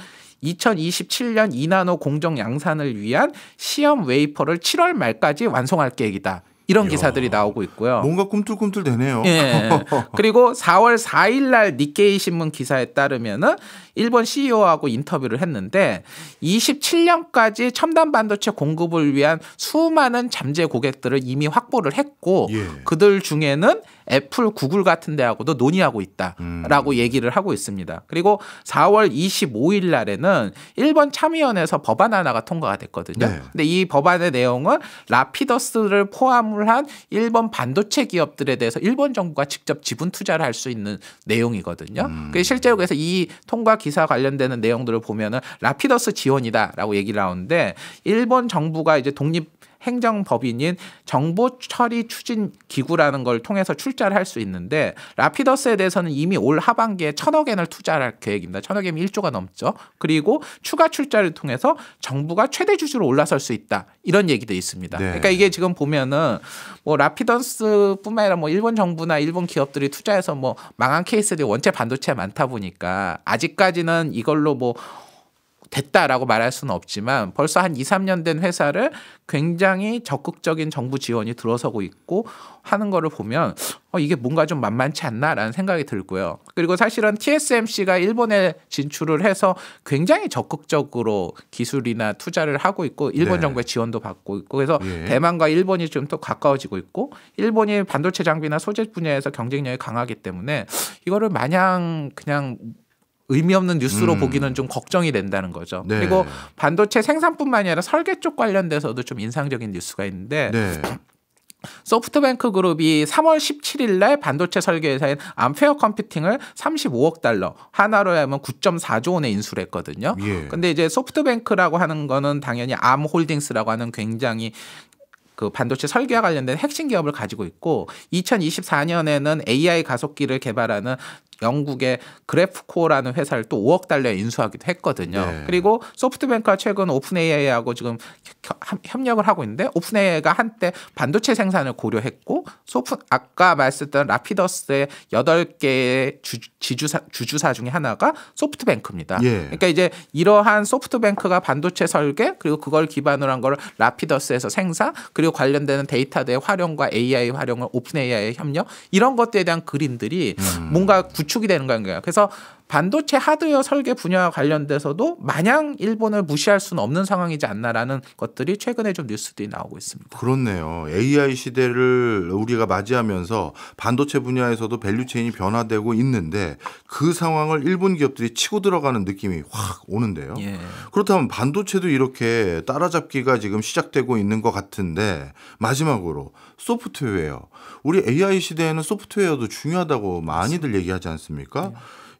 2027년 2나노 공정 양산을 위한 시험 웨이퍼를 7월 말까지 완성할 계획이다. 이런 기사들이 나오고 있고요. 뭔가 꿈틀꿈틀 되네요. 예. 그리고 4월 4일 날 니케이 신문 기사에 따르면은 일본 CEO하고 인터뷰를 했는데 27년까지 첨단 반도체 공급을 위한 수많은 잠재 고객들을 이미 확보를 했고 예. 그들 중에는 애플, 구글 같은 데하고도 논의하고 있다라고 얘기를 하고 있습니다. 그리고 4월 25일 날에는 일본 참의원에서 법안 하나가 통과가 됐거든요. 네. 근데 이 법안의 내용은 라피더스를 포함을 한 일본 반도체 기업들에 대해서 일본 정부가 직접 지분 투자를 할 수 있는 내용이거든요. 실제로 그래서 이 통과 기사 관련되는 내용들을 보면은 라피더스 지원이다라고 얘기를 하는데 일본 정부가 이제 독립 행정법인인 정보처리 추진 기구라는 걸 통해서 출자를 할 수 있는데 라피더스에 대해서는 이미 올 하반기에 1,000억 엔을 투자할 계획입니다. 1,000억 엔이 1조가 넘죠. 그리고 추가 출자를 통해서 정부가 최대 주주로 올라설 수 있다. 이런 얘기도 있습니다. 네. 그러니까 이게 지금 보면은 뭐 라피더스뿐만 아니라 뭐 일본 정부나 일본 기업들이 투자해서 뭐 망한 케이스들이 원체 반도체에 많다 보니까 아직까지는 이걸로 뭐 됐다라고 말할 수는 없지만 벌써 한 2-3년 된 회사를 굉장히 적극적인 정부 지원이 들어서고 있고 하는 거를 보면 이게 뭔가 좀 만만치 않나라는 생각이 들고요. 그리고 사실은 TSMC가 일본에 진출을 해서 굉장히 적극적으로 기술이나 투자를 하고 있고 일본 네. 정부의 지원도 받고 있고 그래서 예. 대만과 일본이 좀 더 가까워지고 있고 일본이 반도체 장비나 소재 분야에서 경쟁력이 강하기 때문에 이거를 마냥 그냥 의미 없는 뉴스로 보기는 좀 걱정이 된다는 거죠. 네. 그리고 반도체 생산뿐만이 아니라 설계 쪽 관련돼서도 좀 인상적인 뉴스가 있는데 네. 소프트뱅크 그룹이 3월 17일 날 반도체 설계 회사인 암페어 컴퓨팅을 35억 달러, 하나로 하면 9.4조 원에 인수를 했거든요. 예. 근데 이제 소프트뱅크라고 하는 거는 당연히 암홀딩스라고 하는 굉장히 그 반도체 설계와 관련된 핵심 기업을 가지고 있고 2024년에는 AI 가속기를 개발하는 영국의 그래프코라는 회사를 또 5억 달러에 인수하기도 했거든요. 네. 그리고 소프트뱅크가 최근 오픈AI하고 지금 협력을 하고 있는데 오픈AI가 한때 반도체 생산을 고려했고 아까 말씀드린 라피더스의 8개의 주주사 중에 하나가 소프트뱅크입니다. 예. 그러니까 이제 이러한 소프트뱅크가 반도체 설계 그리고 그걸 기반으로 한 거를 라피더스에서 생산 그리고 관련되는 데이터의 활용과 AI 활용을 오픈AI의 협력 이런 것들에 대한 그림들이 뭔가 구축이 되는 거예요. 그래서 반도체 하드웨어 설계 분야와 관련돼서도 마냥 일본을 무시할 수는 없는 상황이지 않나라는 것들이 최근에 좀 뉴스들이 나오고 있습니다. 그렇네요. AI 시대를 우리가 맞이하면서 반도체 분야에서도 밸류체인이 변화되고 있는데 그 상황을 일본 기업들이 치고 들어가는 느낌이 확 오는데요. 예. 그렇다면 반도체도 이렇게 따라잡기가 지금 시작되고 있는 것 같은데 마지막으로 소프트웨어. 우리 AI 시대에는 소프트웨어도 중요하다고 많이들 얘기하지 않습니까?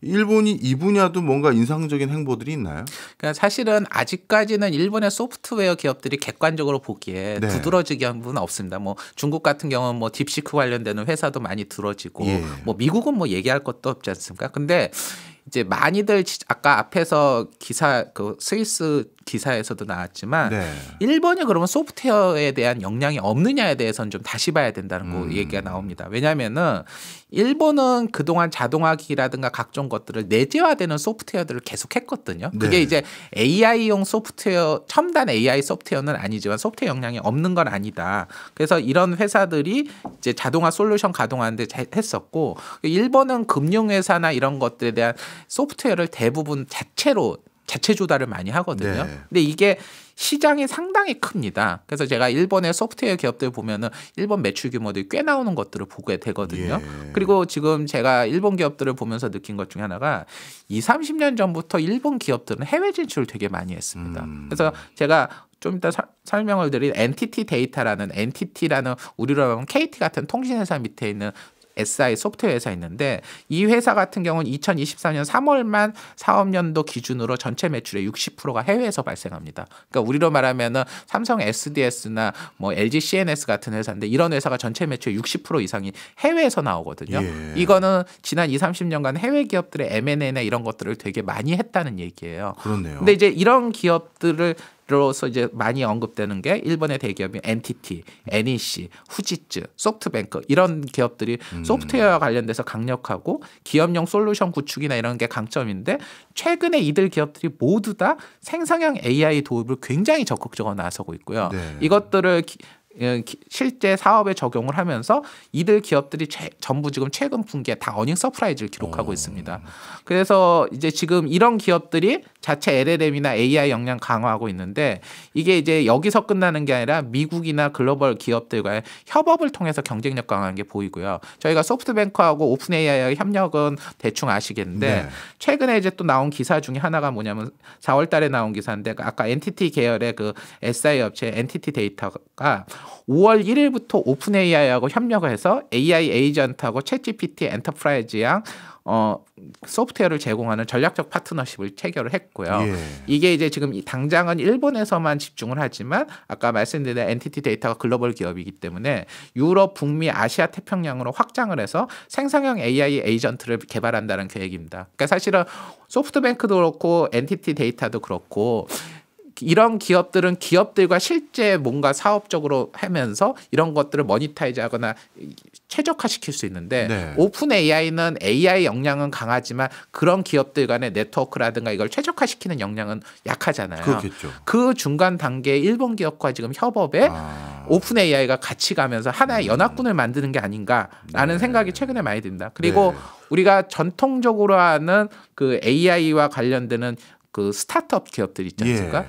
일본이 이 분야도 뭔가 인상적인 행보들이 있나요? 그러니까 사실은 아직까지는 일본의 소프트웨어 기업들이 객관적으로 보기에 네. 두드러지기한 부분은 없습니다. 뭐 중국 같은 경우는 뭐 딥시크 관련되는 회사도 많이 들어지고 예. 뭐 미국은 뭐 얘기할 것도 없지 않습니까? 근데 이제 많이들 아까 앞에서 기사 그 스위스 기사에서도 나왔지만 네. 일본이 그러면 소프트웨어에 대한 역량이 없느냐에 대해서는 좀 다시 봐야 된다는 거 얘기가 나옵니다. 왜냐하면은 일본은 그동안 자동화기라든가 각종 것들을 내재화되는 소프트웨어들을 계속했거든요. 그게 네. 이제 AI용 소프트웨어 첨단 AI 소프트웨어는 아니지만 소프트웨어 역량이 없는 건 아니다. 그래서 이런 회사들이 이제 자동화 솔루션 가동하는데 했었고 일본은 금융회사나 이런 것들에 대한 소프트웨어를 대부분 자체 조달을 많이 하거든요. 네. 근데 이게 시장이 상당히 큽니다. 그래서 제가 일본의 소프트웨어 기업들 보면은 일본 매출 규모들이 꽤 나오는 것들을 보게 되거든요. 예. 그리고 지금 제가 일본 기업들을 보면서 느낀 것 중에 하나가 20-30년 전부터 일본 기업들은 해외 진출을 되게 많이 했습니다. 그래서 제가 좀 이따 설명을 드릴 NTT라는 우리로 하면 KT 같은 통신회사 밑에 있는 SI 소프트웨어 회사 있는데 이 회사 같은 경우는 2024년 3월만 사업연도 기준으로 전체 매출의 60%가 해외에서 발생합니다. 그러니까 우리로 말하면은 삼성 SDS나 뭐 LG CNS 같은 회사인데 이런 회사가 전체 매출의 60% 이상이 해외에서 나오거든요. 예. 이거는 지난 20-30년간 해외 기업들의 M&A나 이런 것들을 되게 많이 했다는 얘기예요. 그렇네요. 근데 이제 이런 기업들을 로서 이제 많이 언급되는 게 일본의 대기업인 NTT, NEC, 후지츠, 소프트뱅크 이런 기업들이 소프트웨어와 관련돼서 강력하고 기업용 솔루션 구축이나 이런 게 강점인데 최근에 이들 기업들이 모두 다 생성형 AI 도입을 굉장히 적극적으로 나서고 있고요. 네. 이것들을 실제 사업에 적용을 하면서 이들 기업들이 전부 지금 최근 분기에 다 어닝 서프라이즈를 기록하고 있습니다. 그래서 이제 지금 이런 기업들이 자체 LLM이나 AI 역량 강화하고 있는데 이게 이제 여기서 끝나는 게 아니라 미국이나 글로벌 기업들과의 협업을 통해서 경쟁력 강화하는 게 보이고요. 저희가 소프트뱅크하고 오픈AI의 협력은 대충 아시겠는데 네. 최근에 이제 또 나온 기사 중에 하나가 뭐냐면 4월 달에 나온 기사인데 아까 NTT 계열의 그 SI 업체 NTT 데이터가 5월 1일부터 오픈AI하고 협력을 해서 AI 에이전트하고 챗GPT 엔터프라이즈양 소프트웨어를 제공하는 전략적 파트너십을 체결을 했고요. 예. 이게 이제 지금 당장은 일본에서만 집중을 하지만 아까 말씀드린 NTT 데이터가 글로벌 기업이기 때문에 유럽, 북미, 아시아 태평양으로 확장을 해서 생성형 AI 에이전트를 개발한다는 계획입니다. 그러니까 사실은 소프트뱅크도 그렇고 NTT 데이터도 그렇고 이런 기업들은 기업들과 실제 뭔가 사업적으로 하면서 이런 것들을 모니타이즈하거나 최적화시킬 수 있는데 네. 오픈 AI는 AI 역량은 강하지만 그런 기업들 간의 네트워크라든가 이걸 최적화시키는 역량은 약하잖아요. 그렇겠죠. 그 중간 단계에 일본 기업과 지금 협업에 오픈 AI가 같이 가면서 하나의 연합군을 만드는 게 아닌가라는 생각이 최근에 많이 듭니다. 그리고 우리가 전통적으로 하는 그 AI와 관련되는 그 스타트업 기업들 있지 않습니까?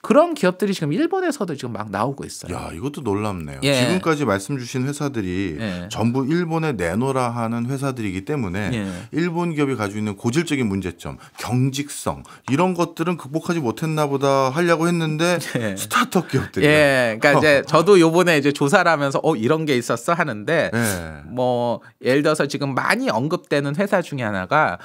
그런 기업들이 지금 일본에서도 지금 막 나오고 있어요. 야, 이것도 놀랍네요. 지금까지 말씀 주신 회사들이 전부 일본에 내놓으라 하는 회사들이기 때문에 일본 기업이 가지고 있는 고질적인 문제점, 경직성 이런 것들은 극복하지 못했나 보다 하려고 했는데 스타트업 기업들이. 그러니까 이제 저도 요번에 이제 조사를 하면서 이런 게 있었어 하는데 뭐 예를 들어서 지금 많이 언급되는 회사 중에 하나가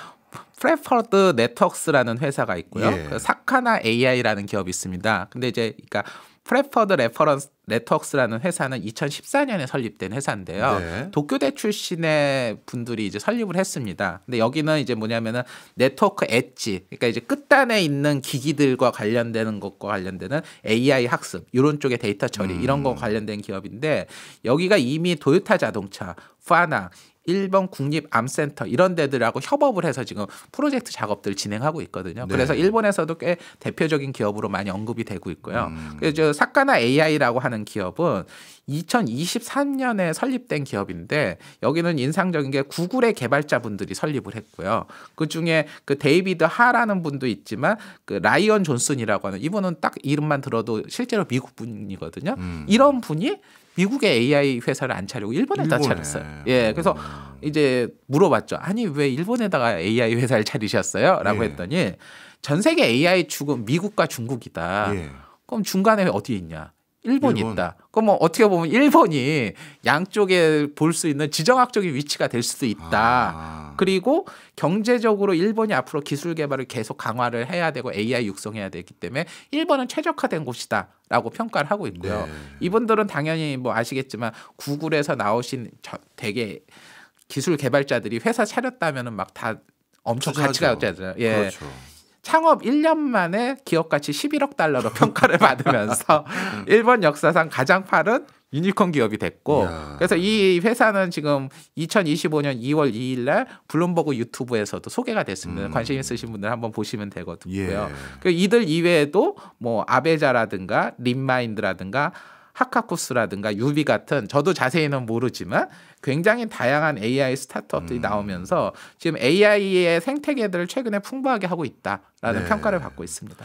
프레퍼드 네트워크스라는 회사가 있고요. 그 사카나 AI라는 기업이 있습니다. 근데 이제 그러니까 프레퍼드 레퍼런스 네트워크스라는 회사는 2014년에 설립된 회사인데요. 도쿄대 출신의 분들이 이제 설립을 했습니다. 근데 여기는 이제 뭐냐면은 네트워크 엣지, 그러니까 이제 끝단에 있는 기기들과 관련되는 것과 관련되는 AI 학습 이런 쪽의 데이터 처리 이런 거 관련된 기업인데 여기가 이미 도요타 자동차, 파나 일본 국립암센터 이런 데들하고 협업을 해서 지금 프로젝트 작업들을 진행하고 있거든요. 그래서 일본에서도 꽤 대표적인 기업으로 많이 언급이 되고 있고요. 그래서 사카나 AI라고 하는 기업은 2023년에 설립된 기업인데 여기는 인상적인 게 구글의 개발자분들이 설립을 했고요. 그중에 그 데이비드 하라는 분도 있지만 그 라이언 존슨이라고 하는 이분은 딱 이름만 들어도 실제로 미국 분이거든요. 이런 분이 미국의 AI 회사를 안 차리고 일본에다 차렸어요. 그래서 이제 물어봤죠. 아니 왜 일본에다가 AI 회사를 차리셨어요? 라고 했더니 전 세계 AI 축은 미국과 중국이다. 그럼 중간에 어디에 있냐? 일본이 있다. 그럼 뭐 어떻게 보면 일본이 양쪽에 볼 수 있는 지정학적인 위치가 될 수도 있다. 그리고 경제적으로 일본이 앞으로 기술 개발을 계속 강화를 해야 되고 AI 육성해야 되기 때문에 일본은 최적화된 곳이다라고 평가를 하고 있고요. 이분들은 당연히 뭐 아시겠지만 구글에서 나오신 되게 기술 개발자들이 회사 차렸다면은 막 다 엄청 가치가 있잖아요. 그렇죠. 창업 1년 만에 기업 가치 11억 달러로 평가를 받으면서 일본 역사상 가장 빠른 유니콘 기업이 됐고 그래서 이 회사는 지금 2025년 2월 2일 날 블룸버그 유튜브에서도 소개가 됐습니다. 관심 있으신 분들 한번 보시면 되거든요. 그 이들 이외에도 뭐 아베자라든가 립마인드라든가 하카쿠스라든가 유비 같은 저도 자세히는 모르지만 굉장히 다양한 AI 스타트업들이 나오면서 지금 AI의 생태계들을 최근에 풍부하게 하고 있다라는 평가를 받고 있습니다.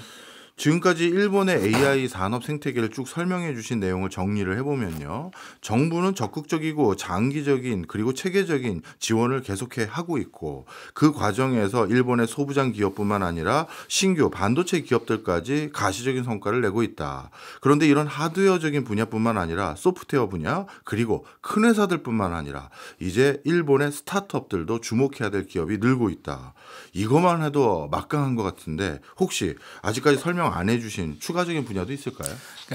지금까지 일본의 AI 산업 생태계를 쭉 설명해 주신 내용을 정리를 해보면요. 정부는 적극적이고 장기적인 그리고 체계적인 지원을 계속해 하고 있고 그 과정에서 일본의 소부장 기업뿐만 아니라 신규 반도체 기업들까지 가시적인 성과를 내고 있다. 그런데 이런 하드웨어적인 분야뿐만 아니라 소프트웨어 분야 그리고 큰 회사들뿐만 아니라 이제 일본의 스타트업들도 주목해야 될 기업이 늘고 있다. 이것만 해도 막강한 것 같은데 혹시 아직까지 설명 안 해주신 추가적인 분야도 있을까요?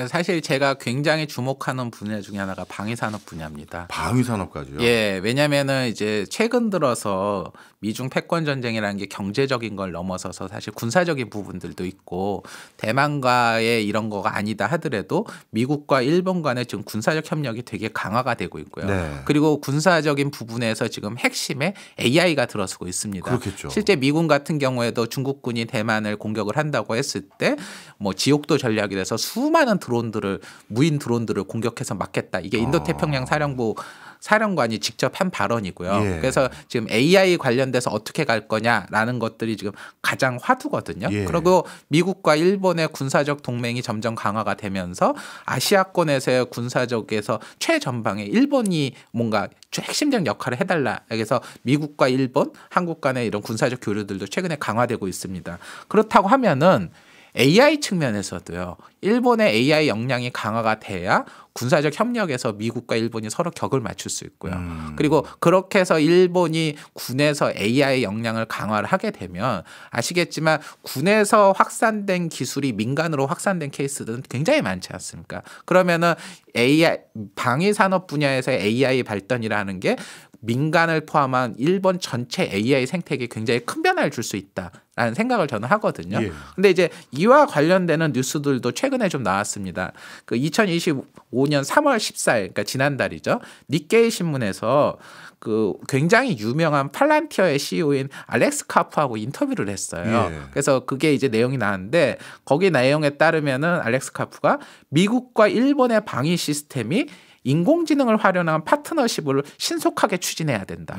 사실 제가 굉장히 주목하는 분야 중에 하나가 방위산업 분야입니다. 방위산업까지요? 왜냐하면은 이제 최근 들어서 미중 패권 전쟁이라는 게 경제적인 걸 넘어서서 사실 군사적인 부분들도 있고 대만과의 이런 거가 아니다 하더라도 미국과 일본 간의 지금 군사적 협력이 되게 강화가 되고 있고요. 그리고 군사적인 부분에서 지금 핵심에 AI가 들어서고 있습니다. 그렇겠죠. 실제 미군 같은 경우에도 중국군이 대만을 공격을 한다고 했을 때 뭐 지옥도 전략이 돼서 수많은 드론들을 무인 드론들을 공격해서 막겠다. 이게 인도태평양 사령부 사령관이 직접 한 발언이고요. 그래서 지금 AI 관련돼서 어떻게 갈 거냐라는 것들이 지금 가장 화두거든요. 그리고 미국과 일본의 군사적 동맹이 점점 강화가 되면서 아시아권에서의 군사적에서 최전방에 일본이 뭔가 핵심적 역할을 해달라. 그래서 미국과 일본, 한국 간의 이런 군사적 교류들도 최근에 강화되고 있습니다. 그렇다고 하면은 AI 측면에서도요. 일본의 AI 역량이 강화가 돼야 군사적 협력에서 미국과 일본이 서로 격을 맞출 수 있고요. 그리고 그렇게 해서 일본이 군에서 AI 역량을 강화를 하게 되면 아시겠지만 군에서 확산된 기술이 민간으로 확산된 케이스들은 굉장히 많지 않습니까? 그러면은 AI 방위 산업 분야에서의 AI 발전이라는 게 민간을 포함한 일본 전체 AI 생태계에 굉장히 큰 변화를 줄 수 있다라는 생각을 저는 하거든요. 예. 근데 이제 이와 관련되는 뉴스들도 최근에 좀 나왔습니다. 그 2025년 3월 14일, 그러니까 지난달이죠. 니케이 신문에서 그 굉장히 유명한 팔란티어의 CEO인 알렉스 카프하고 인터뷰를 했어요. 예. 그래서 그게 이제 내용이 나왔는데 거기 내용에 따르면은 알렉스 카프가 미국과 일본의 방위 시스템이 인공지능을 활용한 파트너십을 신속하게 추진해야 된다.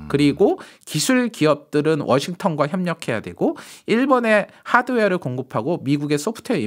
그리고 기술 기업들은 워싱턴과 협력해야 되고 일본의 하드웨어를 공급하고 미국의 소프트웨어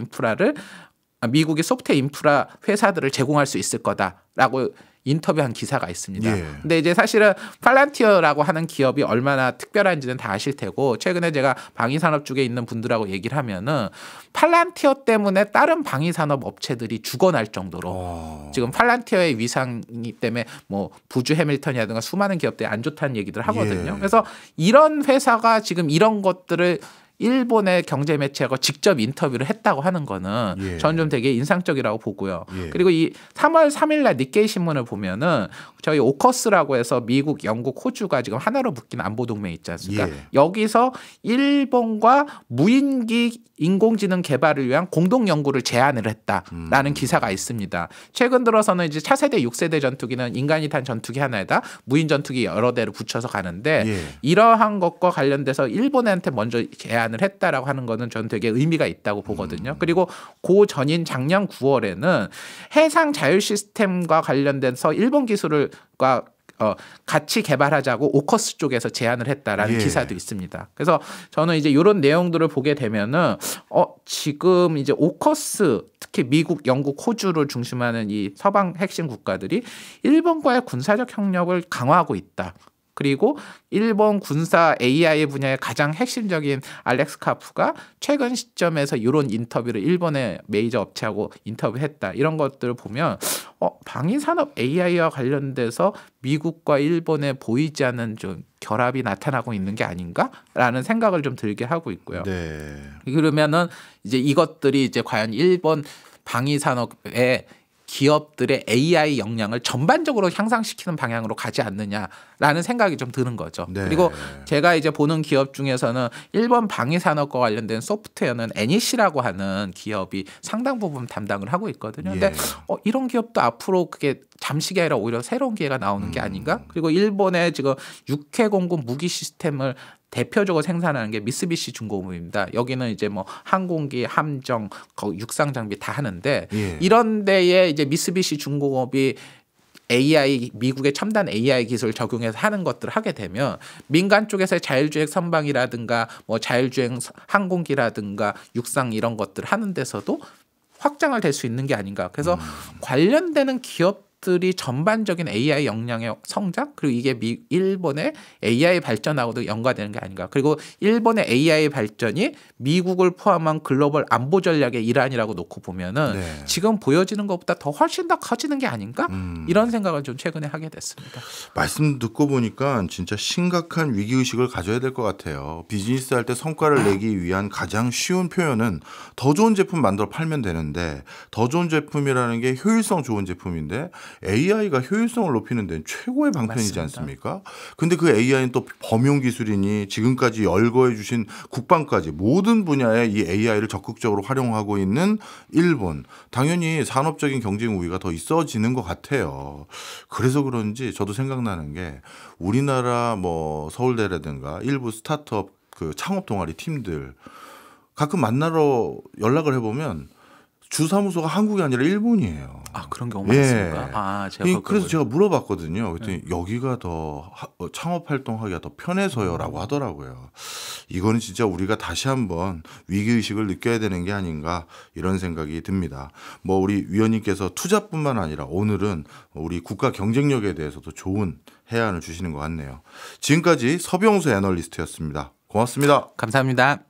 인프라 회사들을 제공할 수 있을 거다라고 인터뷰한 기사가 있습니다. 예. 근데 이제 사실은 팔란티어라고 하는 기업이 얼마나 특별한지는 다 아실 테고 최근에 제가 방위산업 쪽에 있는 분들하고 얘기를 하면은 팔란티어 때문에 다른 방위산업 업체들이 죽어날 정도로 지금 팔란티어의 위상이 때문에 뭐 부주 해밀턴이라든가 수많은 기업들이 안 좋다는 얘기들 하거든요. 예. 그래서 이런 회사가 지금 이런 것들을 일본의 경제 매체하고 직접 인터뷰를 했다고 하는 거는 예. 저는 좀 되게 인상적이라고 보고요. 예. 그리고 이 3월 3일 날 니케이 신문을 보면은 저희 오커스라고 해서 미국, 영국, 호주가 지금 하나로 묶인 안보 동맹 있지 않습니까? 예. 여기서 일본과 무인기 인공지능 개발을 위한 공동 연구를 제안을 했다라는 기사가 있습니다. 최근 들어서는 이제 차세대 6세대 전투기는 인간이 탄 전투기 하나에다 무인 전투기 여러 대를 붙여서 가는데 예. 이러한 것과 관련돼서 일본한테 먼저 제안을 했다라고 하는 거는 저는 되게 의미가 있다고 보거든요. 그리고 그 전인 작년 9월에는 해상 자율 시스템과 관련돼서 일본 기술과 같이 개발하자고 오커스 쪽에서 제안을 했다라는 예. 기사도 있습니다. 그래서 저는 이제 이런 내용들을 보게 되면은 지금 이제 오커스 특히 미국, 영국, 호주를 중심하는 이 서방 핵심 국가들이 일본과의 군사적 협력을 강화하고 있다. 그리고 일본 군사 AI 분야의 가장 핵심적인 알렉스 카프가 최근 시점에서 이런 인터뷰를 일본의 메이저 업체하고 인터뷰했다. 이런 것들을 보면 방위산업 AI와 관련돼서 미국과 일본에 보이지 않는 좀 결합이 나타나고 있는 게 아닌가라는 생각을 좀 들게 하고 있고요. 네. 그러면은 이제 이것들이 이제 과연 일본 방위산업의 기업들의 AI 역량을 전반적으로 향상시키는 방향으로 가지 않느냐라는 생각이 좀 드는 거죠. 네. 그리고 제가 이제 보는 기업 중에서는 일본 방위 산업과 관련된 소프트웨어는 NEC라고 하는 기업이 상당 부분 담당을 하고 있거든요. 근데 이런 기업도 앞으로 그게 잠식이 아니라 오히려 새로운 기회가 나오는 게 아닌가? 그리고 일본의 지금 육해 공군 무기 시스템을 대표적으로 생산하는 게 미쓰비시 중공업입니다. 여기는 이제 뭐 항공기, 함정, 육상 장비 다 하는데 이런 데에 이제 미쓰비시 중공업이 AI 미국의 첨단 AI 기술 적용해서 하는 것들을 하게 되면 민간 쪽에서의 자율주행 선박이라든가 뭐 자율주행 항공기라든가 육상 이런 것들 하는 데서도 확장을 될 수 있는 게 아닌가. 그래서 관련되는 기업들이 전반적인 AI 역량의 성장 그리고 이게 일본의 AI 발전하고도 연관되는 게 아닌가. 그리고 일본의 AI 발전이 미국을 포함한 글로벌 안보 전략의 일환이라고 놓고 보면은 지금 보여지는 것보다 더 훨씬 더 커지는 게 아닌가? 이런 생각을 좀 최근에 하게 됐습니다. 말씀 듣고 보니까 진짜 심각한 위기의식을 가져야 될 것 같아요. 비즈니스 할 때 성과를 내기 위한 가장 쉬운 표현은 더 좋은 제품 만들어 팔면 되는데 더 좋은 제품이라는 게 효율성 좋은 제품인데 AI가 효율성을 높이는 데는 최고의 방편이지 않습니까? 근데 그 AI는 또 범용 기술이니 지금까지 열거해 주신 국방까지 모든 분야에 이 AI를 적극적으로 활용하고 있는 일본. 당연히 산업적인 경쟁 우위가 더 있어지는 것 같아요. 그래서 그런지 저도 생각나는 게 우리나라 뭐 서울대라든가 일부 스타트업 그 창업 동아리 팀들 가끔 만나러 연락을 해보면 주사무소가 한국이 아니라 일본이에요. 아, 그런 경우 많습니까? 그래서 제가 물어봤거든요. 그랬더니 여기가 더 창업 활동하기가 더 편해서요라고 하더라고요. 이거는 진짜 우리가 다시 한번 위기의식을 느껴야 되는 게 아닌가 이런 생각이 듭니다. 뭐 우리 위원님께서 투자뿐만 아니라 오늘은 우리 국가 경쟁력에 대해서도 좋은 해안을 주시는 것 같네요. 지금까지 서병수 애널리스트였습니다. 고맙습니다. 감사합니다.